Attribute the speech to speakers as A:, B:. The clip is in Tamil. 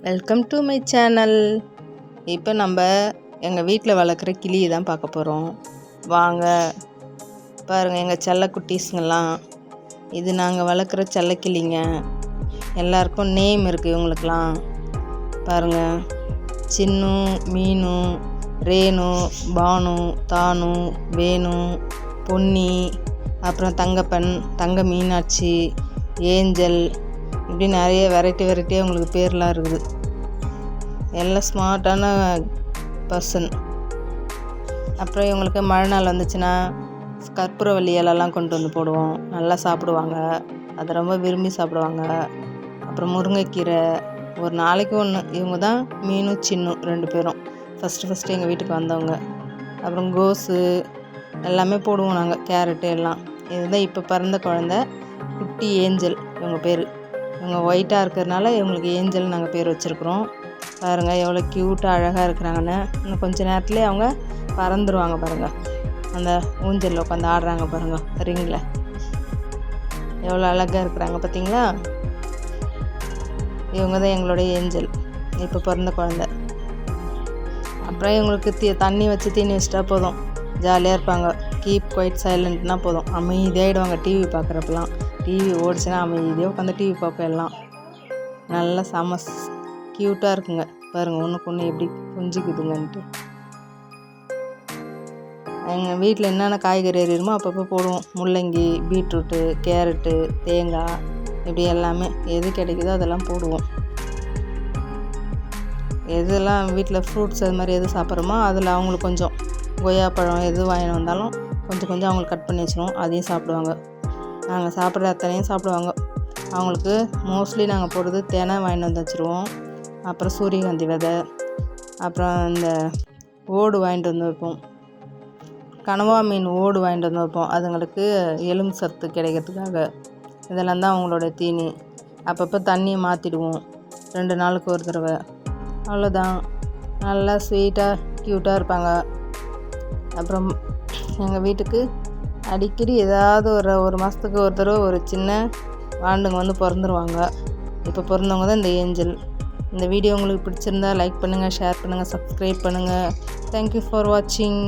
A: Welcome to my channel. இப்போ நம்ம எங்கள் வீட்டில் வளர்க்குற கிளியை தான் பார்க்க போகிறோம். வாங்க பாருங்கள், எங்கள் செல்ல குட்டீஸுங்கெல்லாம். இது நாங்கள் வளர்க்குற செல்லக்கிளிங்க. எல்லாருக்கும் நேம் இருக்குது இவங்களுக்கெல்லாம். பாருங்கள், சின்னு, மீனு, ரேணு, பானு, தானு, வேணு, பொன்னி, அப்புறம் தங்கப்பன், தங்க மீனாட்சி, ஏஞ்சல், இப்படி நிறைய வெரைட்டியாக உங்களுக்கு பேர்லாம் இருக்குது. எல்லாம் ஸ்மார்ட்டான பர்சன். அப்புறம் இவங்களுக்கு மழை நாள் வந்துச்சுன்னா கற்பூரவள்ளி இலெல்லாம் கொண்டு வந்து போடுவோம். நல்லா சாப்பிடுவாங்க, அதை ரொம்ப விரும்பி சாப்பிடுவாங்க. அப்புறம் முருங்கைக்கீரை ஒரு நாளைக்கு ஒன்று. இவங்க தான் மீனும் சின்னும் 2 பேரும் ஃபஸ்ட்டு எங்கள் வீட்டுக்கு வந்தவங்க. அப்புறம் கோஸு எல்லாமே போடுவோம் நாங்கள், கேரட்டு எல்லாம். இதுதான் இப்போ பிறந்த குழந்த குட்டி ஏஞ்சல். இவங்க பேர், இவங்க ஒயிட்டாக இருக்கிறதுனால இவங்களுக்கு ஏஞ்சல் நாங்கள் பேர் வச்சுருக்குறோம். பாருங்கள் எவ்வளோ க்யூட்டாக அழகாக இருக்கிறாங்கன்னு. இன்னும் கொஞ்சம் நேரத்துலேயே அவங்க பறந்துருவாங்க. பாருங்கள், அந்த ஊஞ்சலில் உட்காந்து ஆடுறாங்க பாருங்கள், ரிங்கில். எவ்வளோ அழகாக இருக்கிறாங்க பார்த்தீங்களா? இவங்க தான் எங்களுடைய ஏஞ்சல், இப்போ பிறந்த குழந்த. அப்புறம் இவங்களுக்கு தண்ணி வச்சு தீனி வச்சிட்டா போதும், ஜாலியாக இருப்பாங்க. கீப் குவைட் சைலண்ட்னா போதும், அமைதியாகிடுவாங்க. டிவி பார்க்குறப்பெல்லாம், டிவி ஓடிச்சுன்னா அமைதியாக உட்காந்து டிவி பார்ப்போம். எல்லாம் நல்லா செம க்யூட்டாக இருக்குங்க. பாருங்கள், ஒன்றுக்கு ஒன்று எப்படி கொஞ்சிக்குதுங்கன்ட்டு. எங்கள் வீட்டில் என்னென்ன காய்கறி எறியுமோ அப்பப்போ போடுவோம். முள்ளங்கி, பீட்ரூட்டு, கேரட்டு, தேங்காய், இப்படி எல்லாமே எது கிடைக்குதோ அதெல்லாம் போடுவோம். எதெல்லாம் வீட்டில் ஃப்ரூட்ஸ் அது மாதிரி எது சாப்பிட்றோமோ அதில் அவங்களுக்கு கொஞ்சம் கொய்யாப்பழம் எது வாங்கிட்டு வந்தாலும் கொஞ்சம் அவங்களுக்கு கட் பண்ணி வச்சுருவோம். அதையும் சாப்பிடுவாங்க. நாங்கள் சாப்பிட்ற அத்தனையும் சாப்பிடுவாங்க. அவங்களுக்கு மோஸ்ட்லி நாங்கள் போடுறது தேனை வாங்கிட்டு வந்து வச்சுருவோம். அப்புறம் சூரியகாந்தி விதை, அப்புறம் இந்த ஓடு வாங்கிட்டு வந்து வைப்போம். கனவா மீன் ஓடு வாங்கிட்டு வந்து வைப்போம், அதுங்களுக்கு எலும்பு சத்து கிடைக்கிறதுக்காக. இதெல்லாம் தான் அவங்களோட தீனி. அப்பப்போ தண்ணியை மாற்றிடுவோம் 2 நாளுக்கு ஒரு தடவை. அவ்வளோதான். நல்லா ஸ்வீட்டாக க்யூட்டாக இருப்பாங்க. அப்புறம் எங்கள் வீட்டுக்கு அடிக்கடி ஏதாவது ஒரு மாதத்துக்கு ஒரு தடவை ஒரு சின்ன வாண்டுங்க வந்து பிறந்துருவாங்க. இப்போ பிறந்தவங்க தான் இந்த ஏஞ்சல். இந்த வீடியோ உங்களுக்கு பிடிச்சிருந்தா லைக் பண்ணுங்கள், ஷேர் பண்ணுங்கள், சப்ஸ்கிரைப் பண்ணுங்கள். தேங்க்யூ ஃபார் வாட்சிங்.